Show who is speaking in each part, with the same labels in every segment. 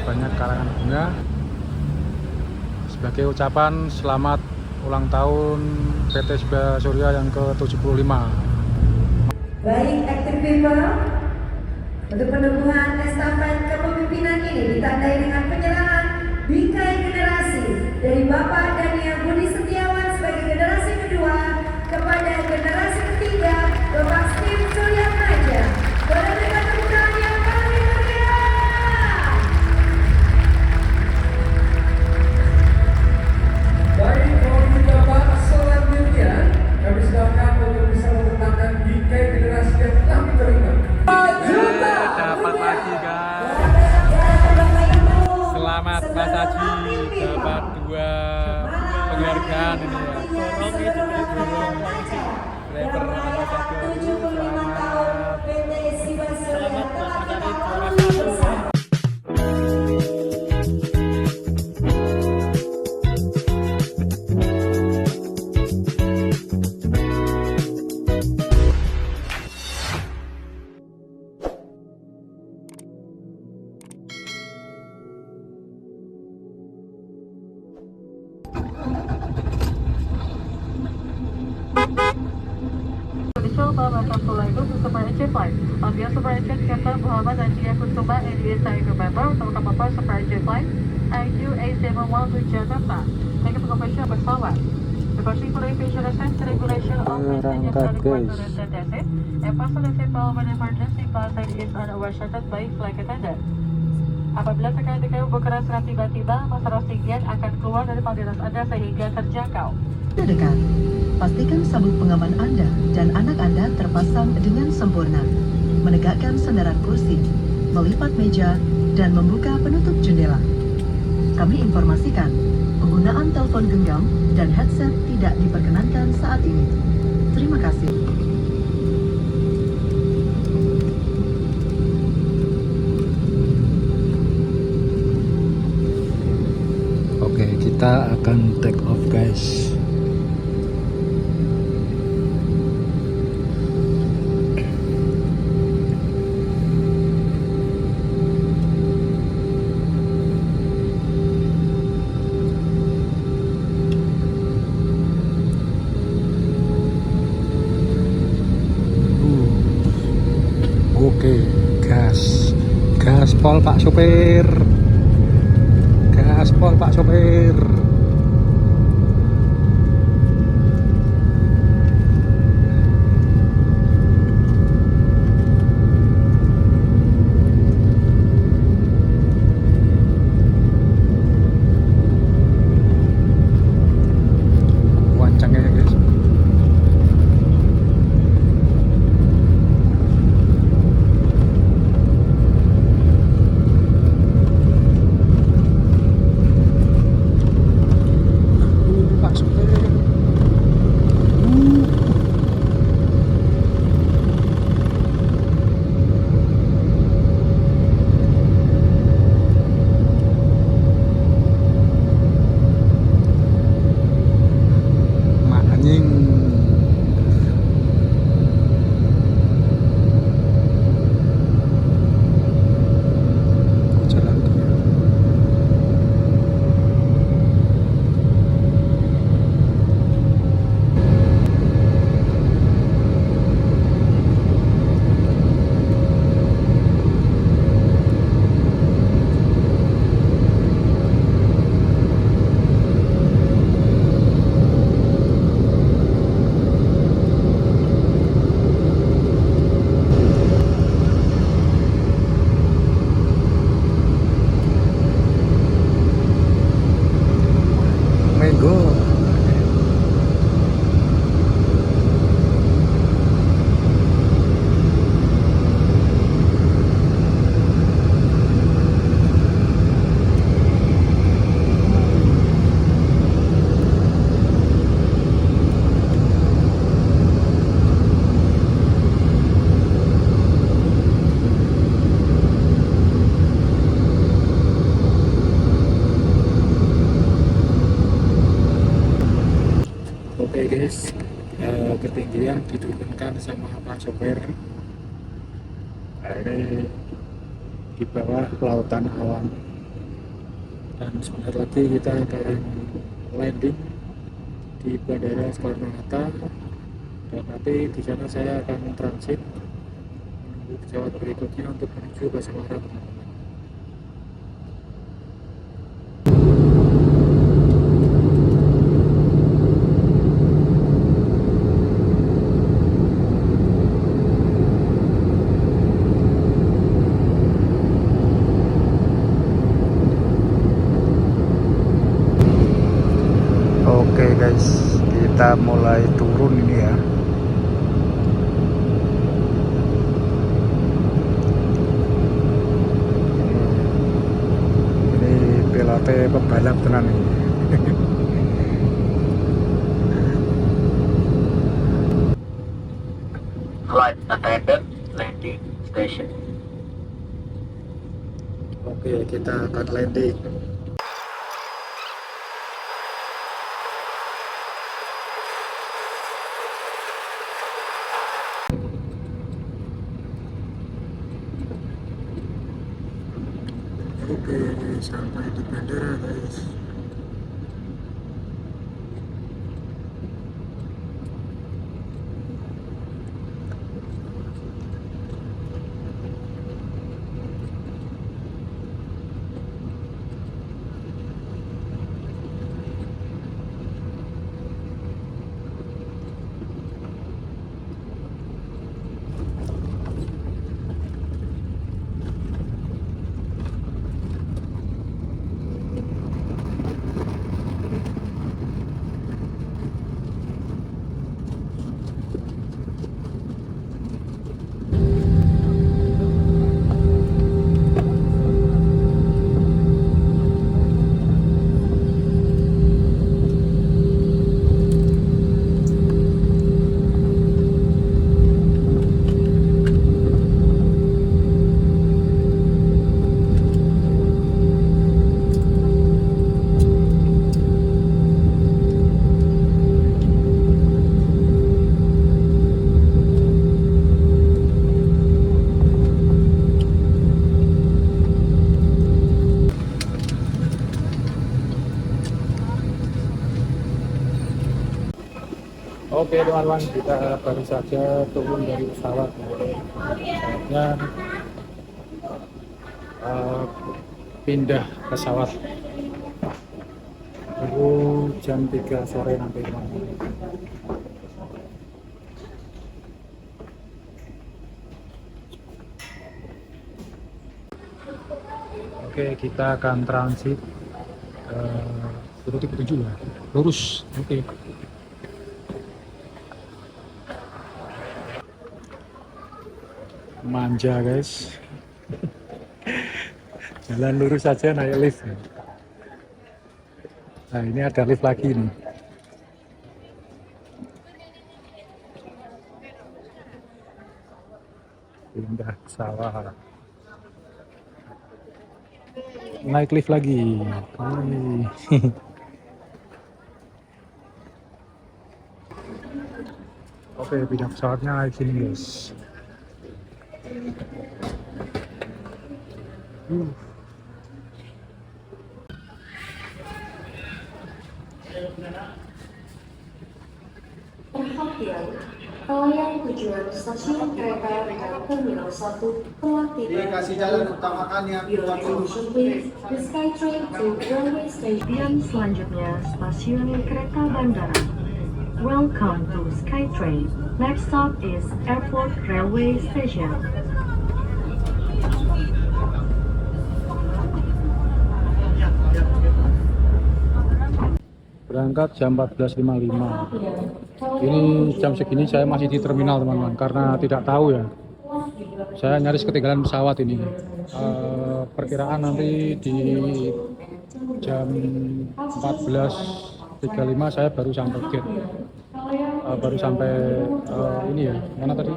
Speaker 1: banyak karangan bunga sebagai ucapan selamat ulang tahun PT Subaya Surya yang ke-75.
Speaker 2: Baik, active people, untuk peneguhan estafet kepemimpinan ini ditandai dengan penyerahan bingkai generasi dari Bapak Daniel Budi Setiawan sebagai generasi kedua kepada generasi ketiga Bapak Steve Surya Maja. Boleh berikan tepuk tangan yang paling meriah.
Speaker 3: Baik, kalau kita Pak, selanjutnya kami silakan untuk bisa mengembangkan bingkai generasi yang telah diterima.
Speaker 1: Dapat lagi guys. Selamat Mas Haji dapat 2 penghargaan ini ya. Dorong itu dorong. Driver ambassador. Selamat buat mencari juara 1.
Speaker 4: Official Bapak Sulaiman Super Agent Flight. On behalf Super Agent Captain Muhammad Andia Kusuma and the entire crew member, welcome aboard Super Agent Flight IQ871 to Jakarta. Thank you for completion of pesawat. The Coaching for Aviation Assess Regulation of Passenger Required to Return Exit and Passenger Seatbelt when emergency button is unrestricted by flight attendant. Apabila sekarang kayu bergerak secara tiba-tiba, masa oksigen akan keluar dari panggilan Anda sehingga terjangkau.
Speaker 5: Dekat, pastikan sabuk pengaman Anda dan anak Anda terpasang dengan sempurna. Menegakkan sandaran kursi, melipat meja, dan membuka penutup jendela. Kami informasikan, penggunaan telepon genggam dan headset tidak diperkenankan saat ini. Terima kasih.
Speaker 1: Oke, kita akan take off guys. Oke, gaspol Pak Sopir, gaspol Pak Sopir. Wancangnya ya guys. Pak Sopir. Mak anjing. Jalan tuh ya. Mego. Oke guys, ketinggian diturunkan sama Pak Sopir. Ini di bawah lautan awan. Dan sebentar lagi kita akan landing di Bandara Soekarno-Hatta, dan nanti di sana saya akan transit menunggu pesawat berikutnya untuk menuju ke Semarang.
Speaker 6: Oke guys, kita mulai turun ini ya. Ini pilotnya pebalap tenan ini.
Speaker 7: Flight attendant landing station.
Speaker 6: Oke, kita akan landing. Oke, sampai di bandara guys.
Speaker 1: Oke teman-teman, kita baru saja turun dari pesawat. Pesawatnya pindah pesawat baru jam 3 sore nanti teman-teman. Oke, kita akan transit ke 7 ya, lurus. Oke. Manja guys, jalan lurus saja naik lift. Nah ini ada lift lagi nih. Pindah pesawat, naik lift lagi. Oke, pindah pesawatnya naik sini guys.
Speaker 8: Perhatian, pelayan tujuan stasiun kereta dengan Terminal 1 telah tiba.
Speaker 3: Dikasih jalan utamakan yang
Speaker 8: Your attention please, the SkyTrain to railway station selanjutnya stasiun kereta bandara. Welcome to SkyTrain. Next stop is Airport Railway Station.
Speaker 1: Berangkat jam 14.55. Ini jam segini saya masih di terminal teman-teman, karena tidak tahu ya. Saya nyaris ketinggalan pesawat ini. Perkiraan nanti di jam 14.35 saya baru sampai gate. Baru sampai ini ya, mana tadi?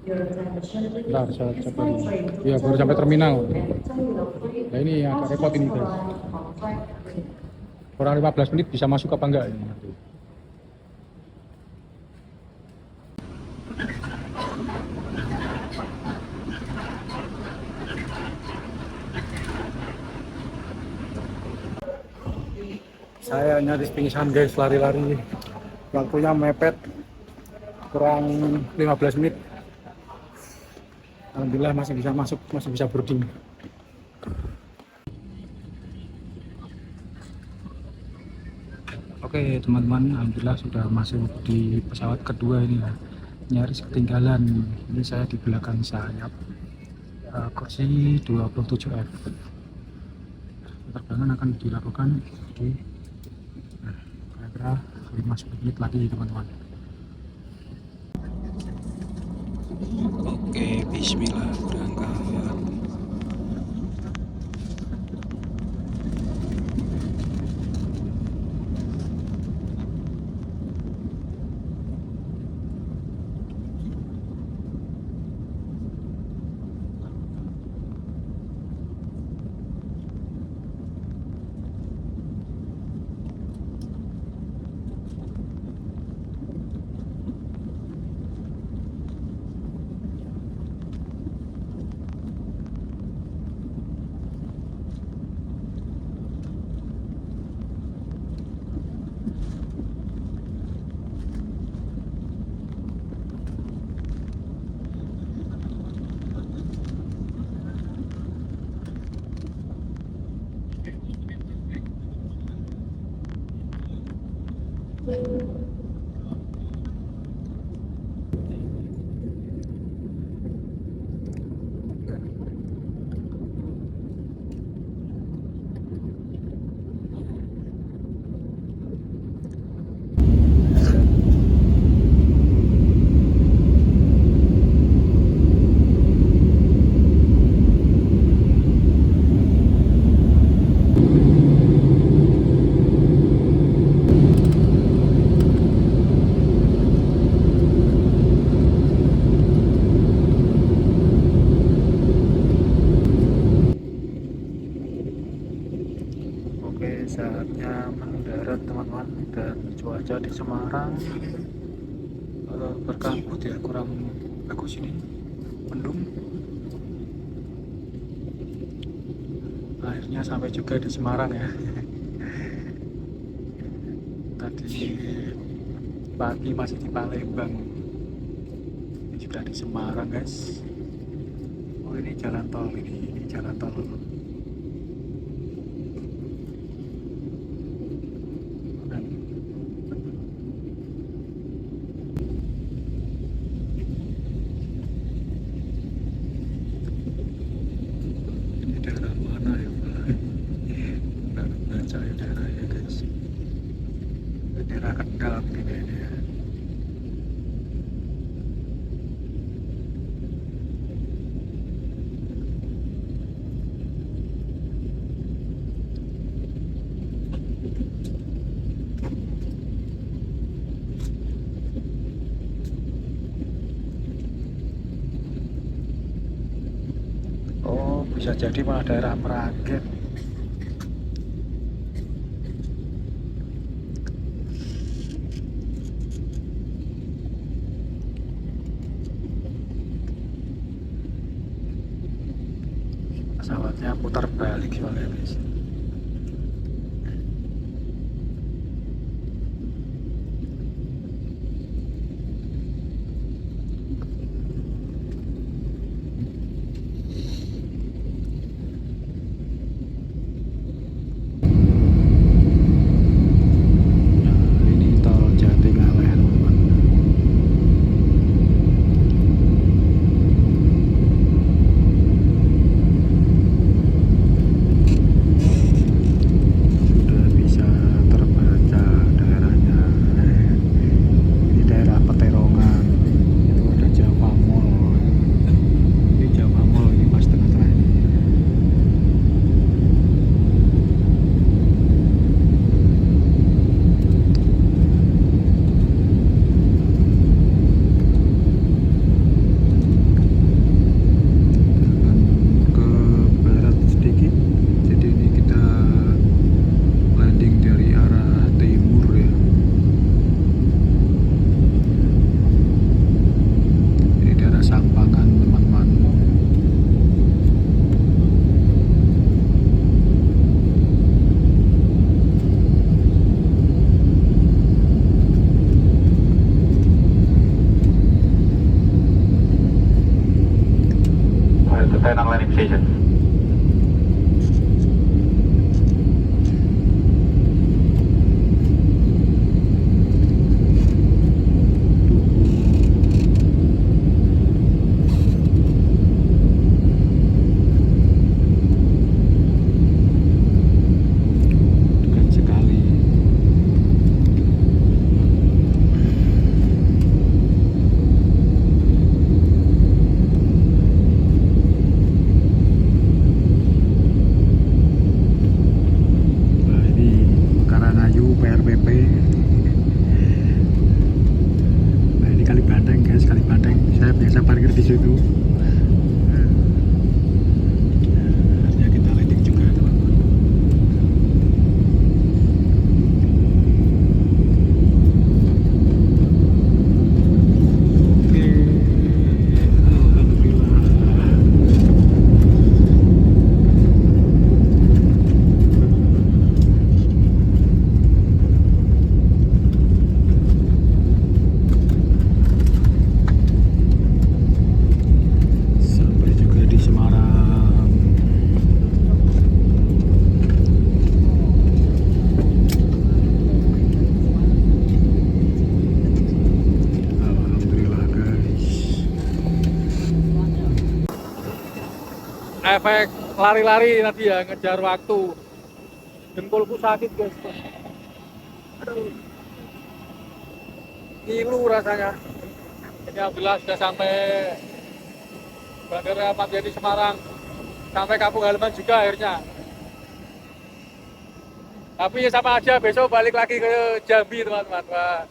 Speaker 1: Bentar, saya coba ini. Ya, baru sampai terminal. Nah ini agak repot ini guys. Kurang 15 menit bisa masuk apa enggak ini nanti. Saya nyaris pingsan guys, lari-lari. Waktunya mepet kurang 15 menit. Alhamdulillah masih bisa masuk, masih bisa boarding. Oke teman-teman, alhamdulillah sudah masuk di pesawat kedua ini ya. Nyaris ketinggalan. Ini saya di belakang sayap, kursi 27F. Penerbangan akan dilakukan di kira-kira 5 menit lagi teman-teman. Oke, bismillah, berangkat. Oke, saatnya mendarat teman-teman, dan cuaca di Semarang berkabut ya, kurang bagus ini, mendung. Akhirnya sampai juga di Semarang ya. Tadi pagi masih di Palembang, ini sudah di Semarang guys. Oh ini jalan tol, ini jalan tol. Daerah Kendal ini ya. Oh, bisa jadi malah daerah Meragen. Pesawatnya putar balik soalnya guys. Nah, ini tol Jatingaleh teman-teman.
Speaker 7: Tenang landing station.
Speaker 1: Dekat sekali. Nah, ini Karanayu PRPP. Nah, ini Kali Banteng guys, Kali Banteng. Saya biasa parkir di situ. Akhirnya kita landing juga teman-teman. Oke, alhamdulillah. Sampai juga di Semarang. Alhamdulillah guys. Efek lari-lari tadi ya, ngejar waktu. Jempolku sakit guys. Aduh. Ngilu rasanya. Ini alhamdulillah sudah sampai Bandara Ahmad Yani Semarang, sampai kampung halaman juga akhirnya. Tapi ya sama aja, besok balik lagi ke Jambi teman-teman. Wah.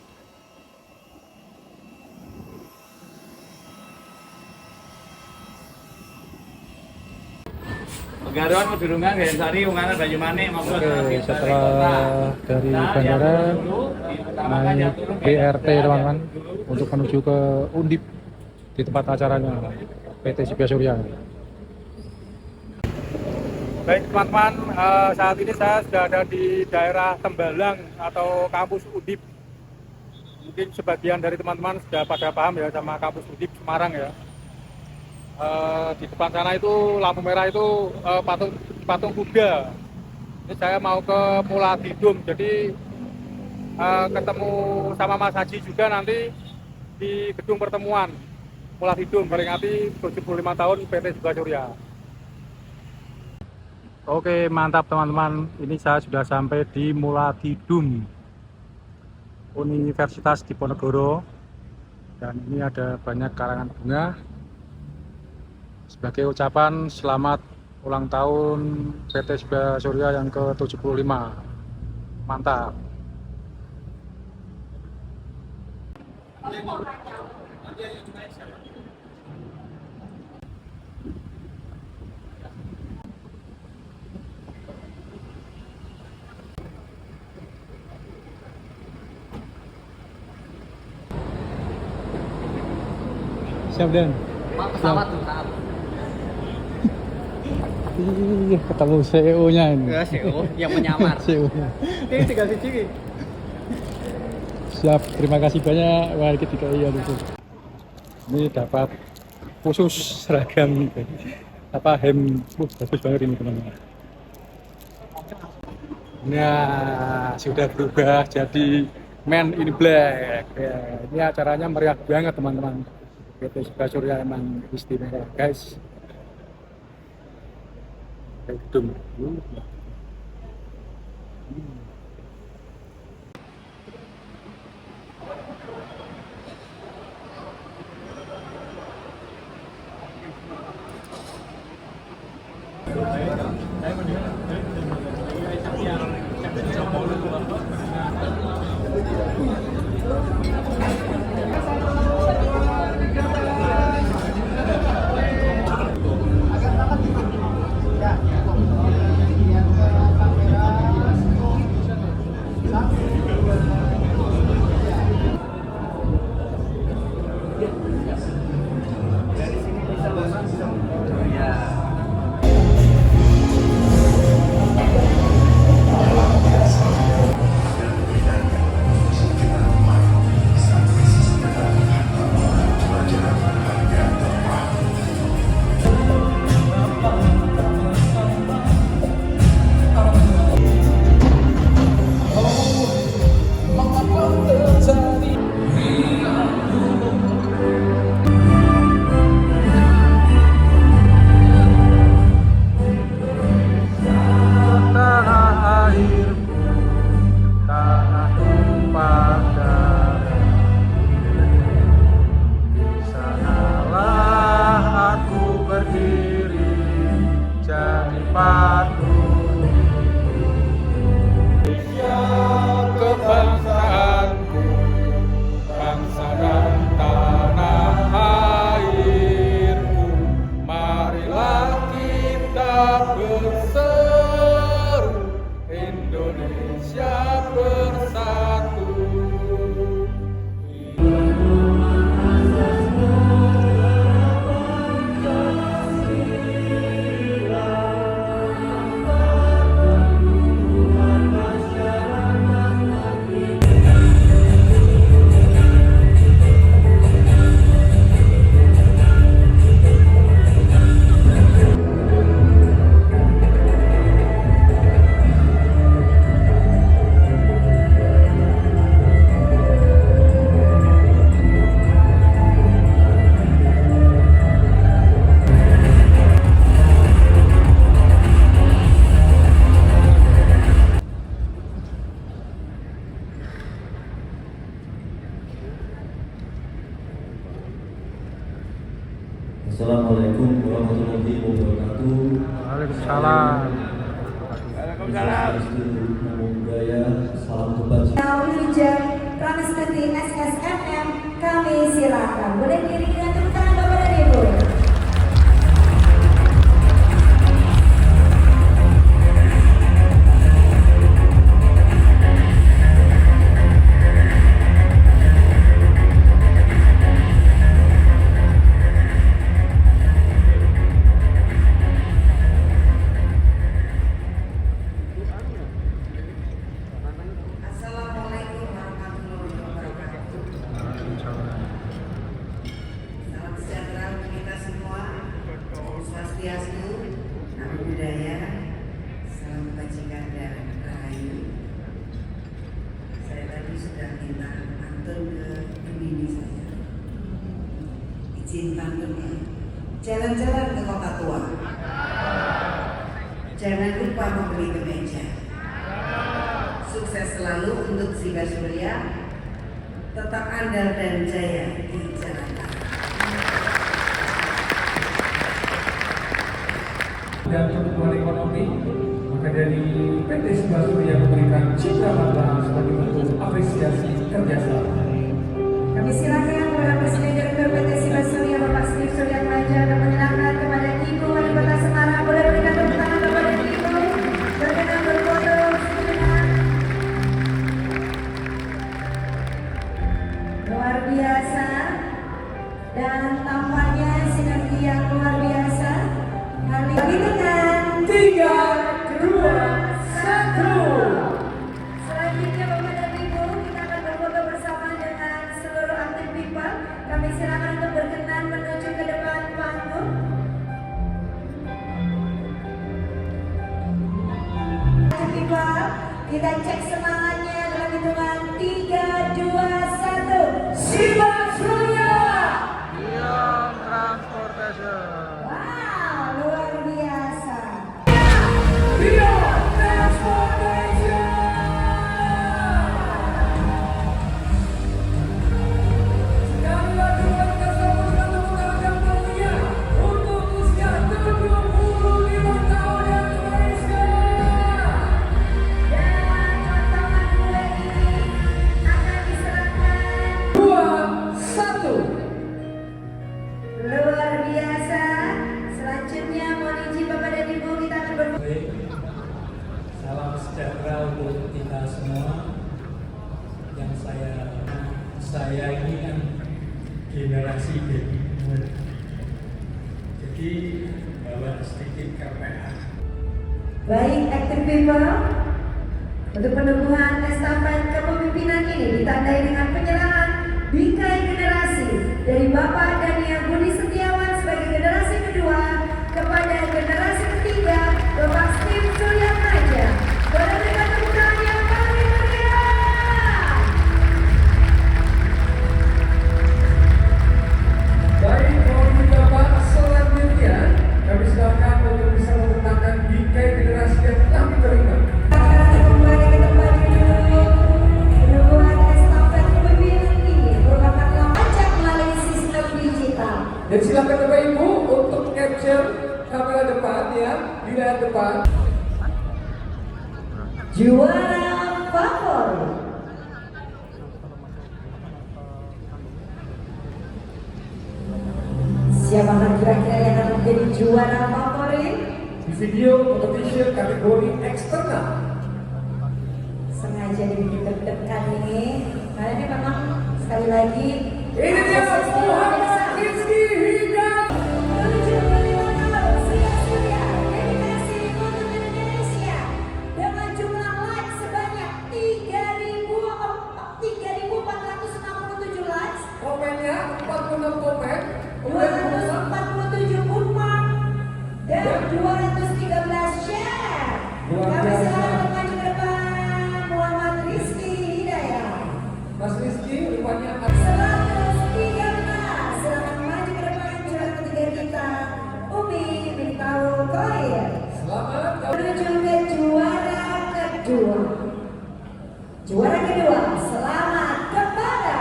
Speaker 7: Pegaruan Pedurungan Gaya Sari Ungaran Banyumanik maupun
Speaker 1: Oke, setelah dari bandara naik BRT teman-teman untuk menuju ke Undip di tempat acaranya PT Sibia Surya. Baik teman-teman, saat ini saya sudah ada di daerah Tembalang atau kampus Undip. Mungkin sebagian dari teman-teman sudah pada paham ya sama kampus Undip Semarang ya. Di depan sana itu lampu merah itu patung kuda. Ini saya mau ke Muladidum, jadi ketemu sama Mas Haji juga nanti di gedung pertemuan Muladidum peringati 75 tahun PT Sibia Surya. Oke, mantap teman-teman, ini saya sudah sampai di Muladidum Universitas Diponegoro, dan ini ada banyak karangan bunga sebagai ucapan selamat ulang tahun PT Sibia Surya yang ke-75. Mantap. Siap Dan?
Speaker 9: Pesawat tuh saat.
Speaker 1: Iya, ketemu CEO-nya ini.
Speaker 9: Ya, CEO yang menyamar.
Speaker 1: CEO-nya.
Speaker 9: Ini tinggal siji.
Speaker 1: Siap, terima kasih banyak. Wah, ketika iya itu. Ini dapat khusus seragam apa hem, bagus banget ini teman-teman. Nah, sudah berubah jadi Man in Black. Ya, ini acaranya meriah banget teman-teman. PT Sibia Surya emang istimewa, guys. Gedung. diri jadi patuh. Indonesia kebangsaanku, bangsa dan tanah airku, marilah kita berseru, Indonesia bersatu.
Speaker 10: Assalamualaikum warahmatullahi wabarakatuh.
Speaker 1: Waalaikumsalam.
Speaker 10: Namo Buddhaya, salam kebajikan.
Speaker 2: Hujan Transmiti SSMM, kami silakan. Boleh diri dan tepuk tangan Bapak dan Ibu. Assalamualaikum warahmatullahi wabarakatuh. Salam sejahtera untuk kita semua. Om Swastiastu, Namo Buddhaya, salam kebajikan dan rahayu. Saya tadi sudah minta pantun ke Gemini saya. Izin pantun ya. Jalan-jalan ke kota tua. Jangan lupa membeli kemeja. Sukses selalu untuk Siba Surya, tetap andal dan jaya di Jakarta.
Speaker 3: Dan pertumbuhan ekonomi, maka dari PT Siba Surya memberikan citra mata sebagai bentuk apresiasi kerjasama.
Speaker 2: Kami silakan kepada Presiden Direktur PT Siba Surya Bapak Steve Surya Maja dan menyerahkan kepada Ibu Wali Kota Semarang. Boleh berikan tepuk tangan kepada Ibu. Berkenan berfoto sejenak. Luar biasa dan tampaknya sinergi yang luar biasa. Kali ini dengan
Speaker 3: 3, 2, 1.
Speaker 2: selanjutnya Bapak dan Ibu, kita akan berfoto bersama dengan seluruh aktif people. Kami silakan untuk berkenan menuju ke depan panggung. Aktif people, kita cek semangatnya dalam hitungan 3, 2, 1. Siba Surya!
Speaker 1: Beyond Transportation.
Speaker 2: Wow, luar biasa.
Speaker 3: Beyond Transportation. Sekali lagi kita sambutkan tepuk tangan yang meriah untuk usia 75 tahun Indonesia.
Speaker 2: Dan potongan kue ini akan diserahkan.
Speaker 3: 2, 1.
Speaker 2: Luar biasa. Selanjutnya mohon izin Bapak dan Ibu, kita akan berfoto.
Speaker 11: Salam sejahtera untuk kita semua. Yang saya ini kan generasi baby boomer. Jadi bawa sedikit KPA.
Speaker 2: Baik, active people, untuk penubuhan estafet kepemimpinan ini ditandai dengan penyerahan bingkai generasi dari Bapak Dania Budi Setiawan sebagai generasi kedua kepada generasi ketiga Bapak Steve Surya Maja. Boleh berikan tepuk tangan yang paling meriah.
Speaker 3: Baik, kalau kita bahas selanjutnya, kami silakan untuk bisa membentangkan bingkai generasi yang telah diterima.
Speaker 2: Kembali ke tempat duduk. Penubuhan estafet kepemimpinan ini merupakan ajak melalui sistem digital.
Speaker 3: ya di layar depan.
Speaker 2: Juara favorit. Siapakah kira-kira yang akan menjadi juara favorit?
Speaker 3: Di video competition kategori eksternal.
Speaker 2: Sengaja dibikin deg-degan ini, karena ini memang sekali lagi
Speaker 3: Ini dia Muhammad Rizky Hidayat.
Speaker 2: menuju ke tahun Surya dedikasi untuk Indonesia dengan jumlah like sebanyak 3.467 likes,
Speaker 3: Komennya 46 komen.
Speaker 2: 247 bookmark dan 213 share. Kami silakan maju ke depan Muhammad Rizky Hidayat.
Speaker 3: Mas Rizky rupanya
Speaker 2: 113, silakan maju ke depan juara ketiga kita Umi Miftahul Khoir.
Speaker 3: selamat.
Speaker 2: Menuju ke juara kedua. Juara kedua, selamat kepada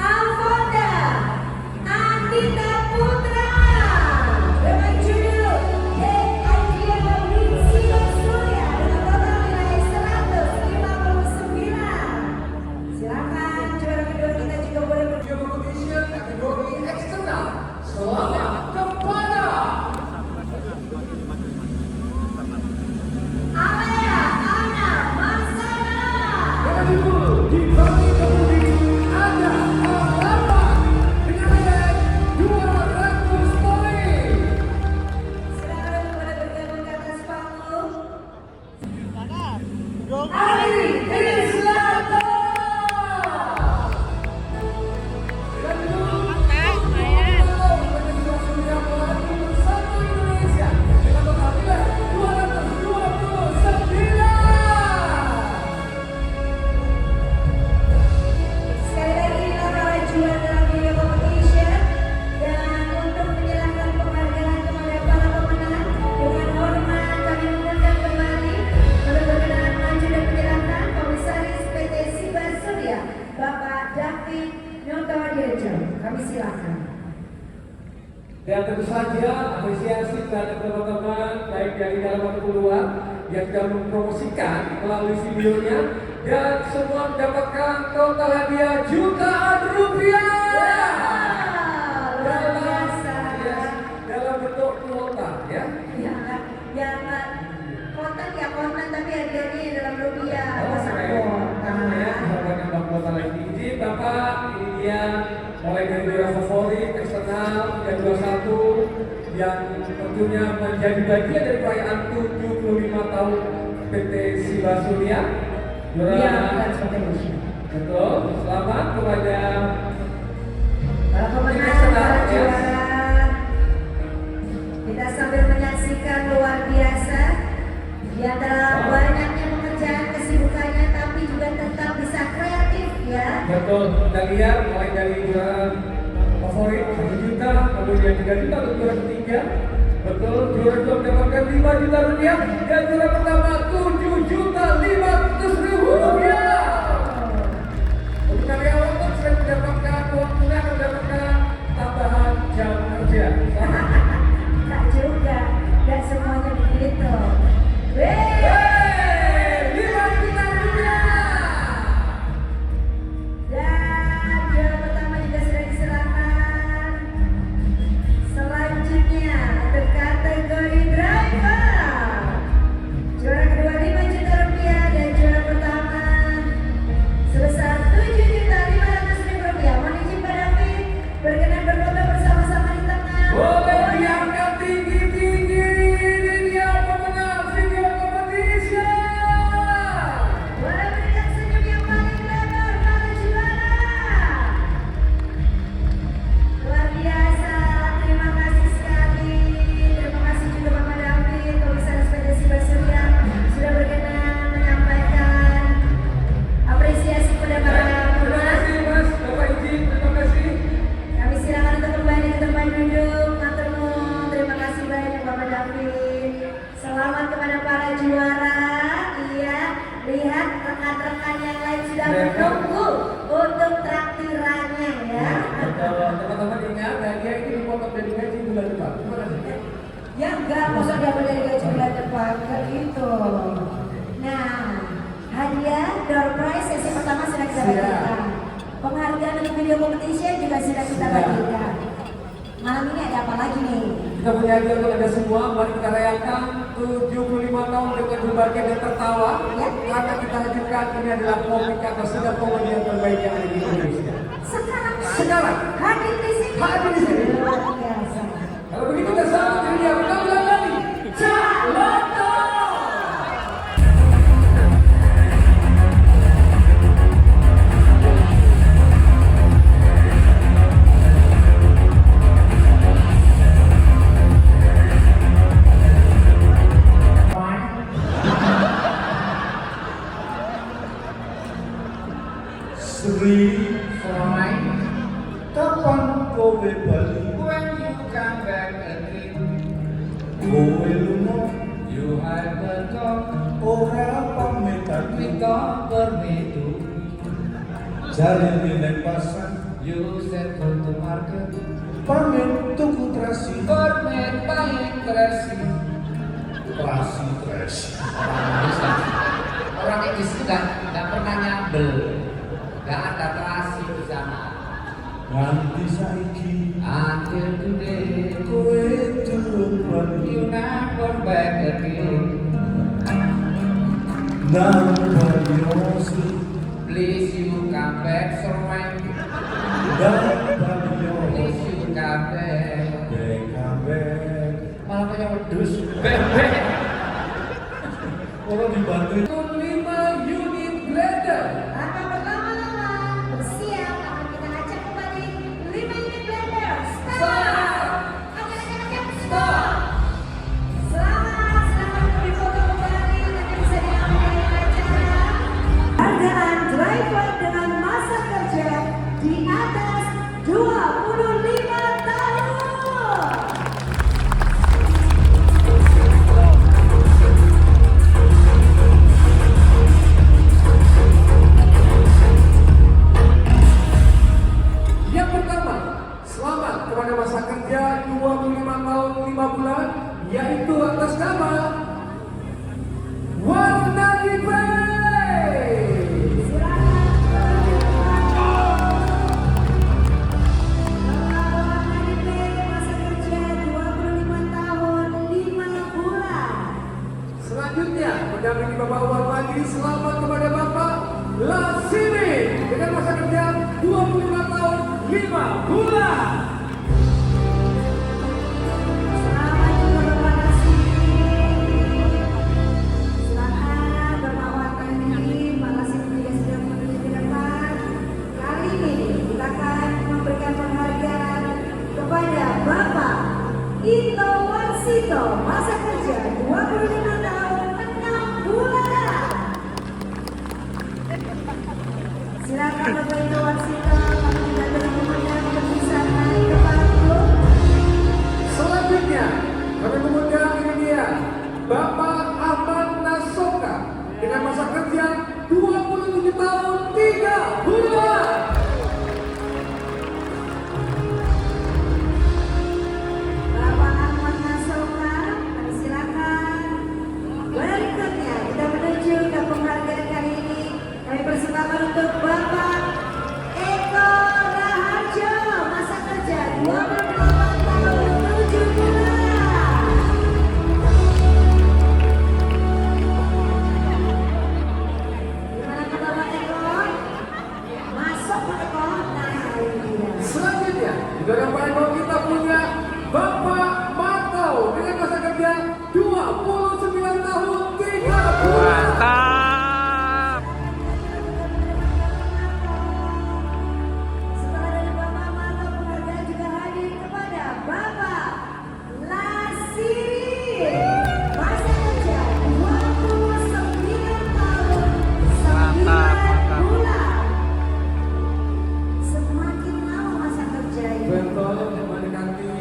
Speaker 2: Alfonda Andita Putra dengan judul The Idea Misi Surya dengan total nilai 159. Silakan juara kedua kita juga boleh
Speaker 3: Video competition kategori eksternal. Selamat kepada
Speaker 2: Alea Ana Marsana.
Speaker 3: dengan judul Dibagi Kemudi ada apa dengan nilai 200 poin.
Speaker 2: Silakan kepada bergabung ke atas panggung. Ali Islata. Sekali lagi inilah para juara dalam video competition, dan untuk menyerahkan penghargaan kepada para pemenang dengan hormat kami mengundang kembali untuk berkenan maju dan menyerahkan Komisaris PT Siba Surya Bapak David Nyoto Dirjo. Kami silakan.
Speaker 3: Dan tentu saja apresiasi terhadap teman-teman baik dari dalam maupun luar yang sudah mempromosikan melalui videonya dan semua mendapatkan total hadiah jutaan rupiah.
Speaker 2: Luar biasa.
Speaker 3: Dalam bentuk kuota ya.
Speaker 2: Ya, konten ya konten, tapi hadiahnya dalam rupiah. Masa
Speaker 3: Ya, sahabatnya Bang Kuota lagi. Izin Bapak, ini dia mulai dari juara favorit eksternal 321 yang tentunya menjadi bagian dari perayaan 75 tahun PT Siba Surya.
Speaker 2: Iya, transportation.
Speaker 3: Betul. Selamat kepada
Speaker 2: Para pemenang, para juara, kita sambil menyaksikan luar biasa di antara banyaknya pekerjaan kesibukannya, tapi juga tetap bisa kreatif ya.
Speaker 3: betul kita lihat mulai dari juara favorit 1 juta, kemudian 3 juta untuk juara ketiga. Betul, juara kedua mendapatkan 5 juta rupiah dan juara pertama 7.500.000 rupiah. Untuk karyawan pun selain mendapatkan uang tunai mendapatkan tambahan jam kerja.
Speaker 2: Tak juga, gak semuanya begitu.
Speaker 3: Hey, 5 juta rupiah.
Speaker 2: Dan juara pertama juga sudah diserahkan. Selanjutnya untuk kategori driver, juara kedua 5 juta rupiah dan juara pertama untuk video competition juga sudah kita bagikan. Malam ini ada apa lagi nih?
Speaker 3: Kita punya hadiah untuk Anda semua. Mari kita rayakan 75 tahun dengan berbagai dan tertawa.
Speaker 2: Ya.
Speaker 3: Karena kita hadirkan ini adalah komik atau sedang komedi yang terbaik yang ada di Indonesia. Sekarang
Speaker 2: Hadir di sini.
Speaker 3: hadir di sini.
Speaker 2: Luar biasa.
Speaker 3: Kalau begitu kita sambut ini dia. Kita ulang lagi. Caloto.
Speaker 11: Sri Sorai, kapan kowe bali?
Speaker 3: When you come back again,
Speaker 11: Kowe lunga,
Speaker 3: you have a talk.
Speaker 11: ora pamit aku.
Speaker 3: Kita bermetu.
Speaker 11: Jare ning pasar,
Speaker 3: You said go to market.
Speaker 11: pamit tuku trasi.
Speaker 3: Bermet baik terasi.
Speaker 11: Trasi.
Speaker 9: Orang Inggris itu nggak pernah nyambel, nggak ada terasi di sana.
Speaker 11: Nganti saiki,
Speaker 9: Until today,
Speaker 11: kowe durung bali.
Speaker 9: you never back again.
Speaker 11: Nang bali osi,
Speaker 9: Please you come back, Sorai.
Speaker 11: nang bali
Speaker 9: Please
Speaker 11: osi.
Speaker 9: you come back.
Speaker 11: Kabeh,
Speaker 9: Malah punya wedus.
Speaker 11: ora dibantu.
Speaker 3: 5 unit blender.
Speaker 2: Langkah pertama-tama bersiap akan kita ajak kembali 5 unit blender. Stop. Akan stop. Selamat untuk difoto kembali nanti bisa diambil dari acara. Hargaan driver dengan masa kerja di atas 25 tahun.
Speaker 3: Yang pertama, selamat kepada masa kerja 25 tahun 5 bulan, yaitu atas nama Warna Bay. Selanjutnya, mendampingi Bapak Umar Magri, selamat kepada Bapak Lasimi dengan masa kerja 25 tahun 5 bulan.
Speaker 2: Selamat juga Bapak Lasimi. Silakan Bapak Watani, Pak Lasimi juga sudah menuju ke depan. Kali ini kita akan memberikan penghargaan kepada Bapak Ito Warsito, masa kerja 25 tahun 6 bulan. Silakan Bapak Ito Warsito, kami juga telah mengundang untuk bisa naik ke panggung.
Speaker 3: Selanjutnya, kami mengundang ini dia, Bapak Ahmad Nasoka dengan masa kerja 27 tahun 3 bulan.
Speaker 2: Bapak Ahmad Nasoka, kami silakan. Berikutnya kita menuju ke penghargaan kali ini. Kami persembahkan untuk Bapak Eko Raharjo, masa kerja 28 tahun 7 bulan. Gimana ke Bapak Eko? Masuk Pak Eko. Nah, ini dia.
Speaker 3: Selanjutnya, di belakang panggung kita punya Bapak Matau dengan masa kerja 29 tahun 3 bulan.
Speaker 2: Setelah dari Bapak Mato, penghargaan juga hadir kepada Bapak Lasiri, masa kerja 29 tahun 9 bulan. Semakin lama masa kerja ini.
Speaker 3: Betul, mendekati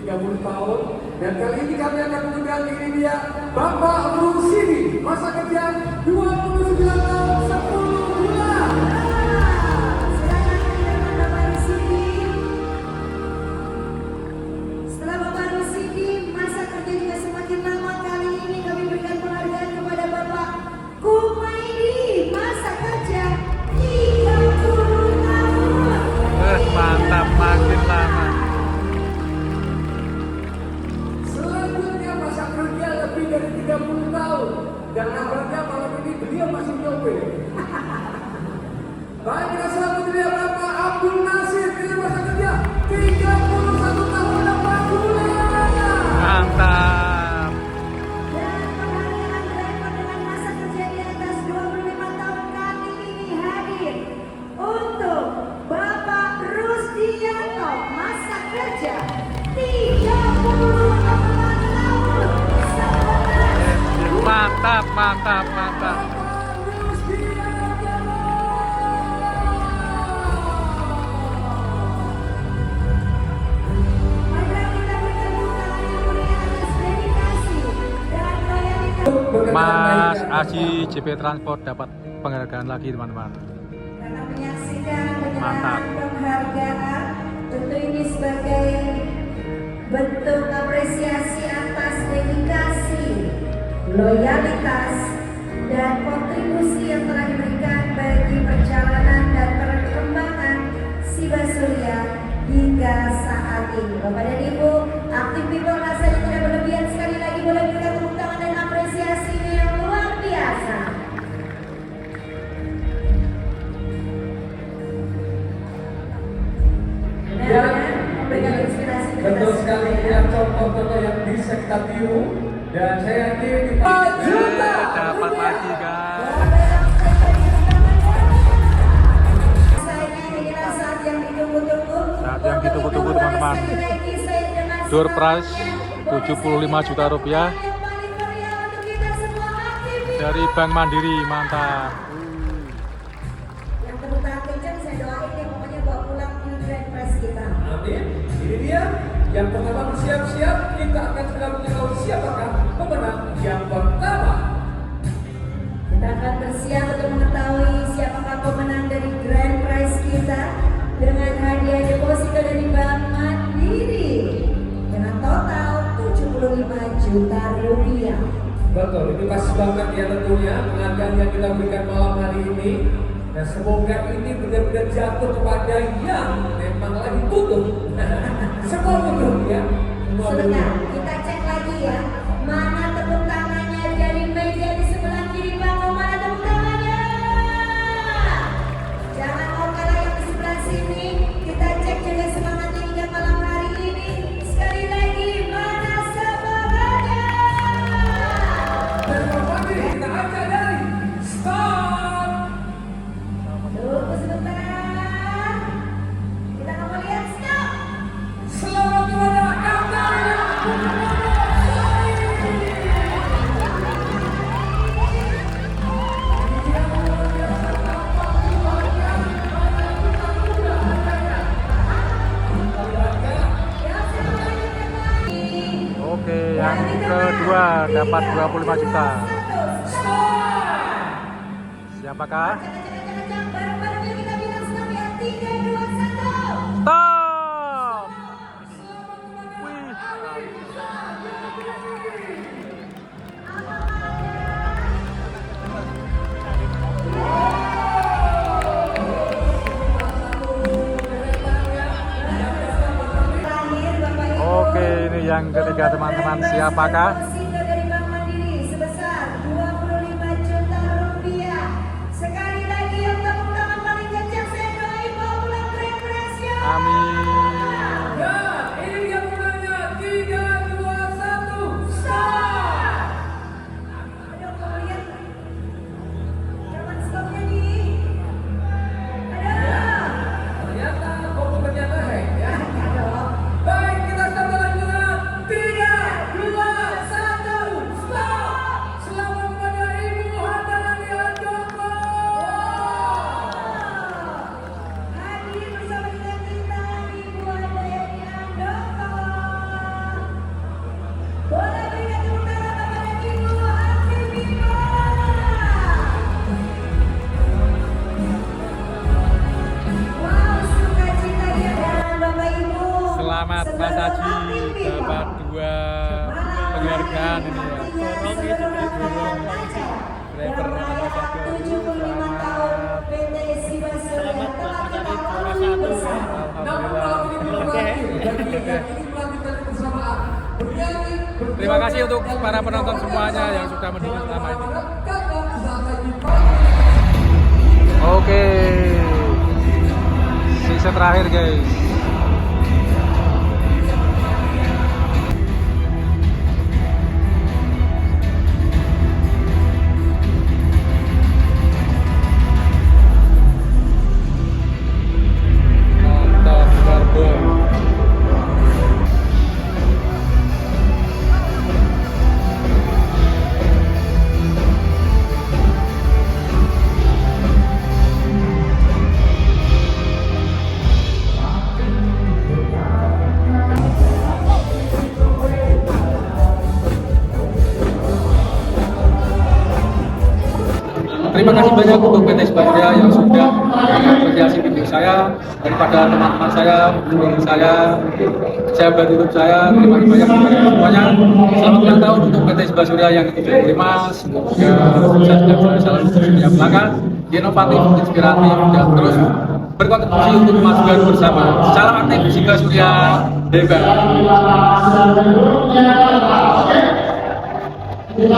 Speaker 3: 30 tahun. Dan kali ini kami akan mengundang ini dia, Bapak Rusidi, masa kerja 29 tahun 10 bulan.
Speaker 2: Silakan dengan Bapak Rusidi. Setelah Bapak Rusidi, masa kerja juga semakin lama. Kali ini kami berikan penghargaan kepada Bapak Kumaidi, masa kerja 30 tahun.
Speaker 3: Abdul Nasir dengan masa kerja 31 tahun 8 bulan.
Speaker 1: Mantap.
Speaker 2: Dan penghargaan driver dengan masa kerja di atas 25 tahun kali ini hadir untuk Bapak Rusdianto, masa kerja 34 tahun.
Speaker 1: Mantap, mantap, mantap. Mas Aji JP Transport dapat penghargaan lagi teman-teman.
Speaker 2: Karena menyaksikan
Speaker 1: Mantap.
Speaker 2: penyerahan penghargaan, tentu ini sebagai bentuk apresiasi atas dedikasi, loyalitas, dan kontribusi yang telah diberikan bagi perjalanan dan perkembangan Siba Surya hingga saat ini. Bapak dan Ibu, aktif people rasanya tidak berlebihan. Sekali lagi boleh berikan tepuk tangan dan apresiasinya yang luar biasa.
Speaker 3: Dan
Speaker 2: Memberikan inspirasi kepada
Speaker 3: betul sekali
Speaker 2: semuanya.
Speaker 3: ya, contoh-contoh yang bisa kita tiru. Dan saya yakin kita
Speaker 1: Dapat lagi guys.
Speaker 2: Saat yang ditunggu-tunggu.
Speaker 1: Saat yang ditunggu-tunggu teman-teman. Door prize 75 juta rupiah dari Bank Mandiri. Mantap.
Speaker 2: Yang tepuk tangan kencang saya doain deh, pokoknya bawa pulang di Grand Prix kita.
Speaker 3: Amin. Ini dia yang pertama bersiap-siap. Kita akan segera menyatakan siapakah pemenang yang pertama.
Speaker 2: Kita akan bersiap untuk mengetahui siapakah pemenang dari Grand Prize kita dengan hadiah deposito dari Bank Mandiri dengan total 75 juta rupiah.
Speaker 3: Betul, itu pas banget ya tentunya penghargaan yang kita berikan malam hari ini. Dan semoga ini benar-benar jatuh kepada yang memang lagi butuh. Semua butuh ya. Semua
Speaker 2: Sebentar,
Speaker 3: butuh.
Speaker 2: kita cek lagi ya. Mana tepuk tangannya dari meja di sebelah kiri panggung? Mana tepuk tangannya? Jangan mau kalah yang di sebelah sini. Kita cek juga semangatnya hingga malam hari ini. Sekali lagi, mana semangatnya?
Speaker 3: Dan Bapak kita ajak dari start.
Speaker 2: Tunggu sebentar. Kita mau lihat stop.
Speaker 3: Selamat kepada Anda.
Speaker 1: Oke, yang kedua dapat 25 juta. Siapakah?
Speaker 2: Bareng-barengnya kita bilang stop ya. 3, 2, 1.
Speaker 1: Stop. Wih.
Speaker 2: Terakhir Bapak Ibu.
Speaker 1: Oke, ini yang ketiga teman-teman. Siapakah?
Speaker 2: Deposito dari Bank Mandiri sebesar 25 juta rupiah. Sekali lagi yang tepuk tangan paling kencang saya doain bawa pulang Grand Prix-nya.
Speaker 1: Amin.
Speaker 3: Dan ini dia pemenangnya 3, 2, 1 start.
Speaker 2: Aduh, mau lihat kapan stopnya nih? Aduh.
Speaker 3: Ternyata komputernya naik ya.
Speaker 2: Aduh.
Speaker 3: Baik, kita start lagi dengan 3, 2, 1 start. Selamat kepada Ibu Handayani Joko.
Speaker 2: Hadir bersama dengan kita Ibu Handayani Andoko. Boleh berikan tepuk tangan kepada Ibu Aktifima. Wow, sukacita dia dan Bapak Ibu.
Speaker 1: Selamat Mas
Speaker 2: Sebelum
Speaker 1: Haji
Speaker 2: Aktifima,
Speaker 1: dapat 2 penghargaan ini ya. Driver ambassador.
Speaker 2: 75 tahun PT Siba Surya telah kita lalui bersama.
Speaker 1: Terima kasih untuk para penonton semuanya yang sudah menonton selama ini. Oke. Season terakhir guys. Mantap karbon. Terima kasih banyak untuk PT Sebastian yang sudah mengapresiasi video saya. Daripada teman-teman saya, guru saya bantu YouTube saya. Terima kasih banyak kepada semuanya. Selamat ulang tahun untuk PT Sebastian yang ke-75. Semoga sukses dan salam dunia belakang, inovatif, inspiratif, dan terus berkontribusi untuk kemajuan bersama. Salam aktif Siga Surya hebat.
Speaker 11: Kita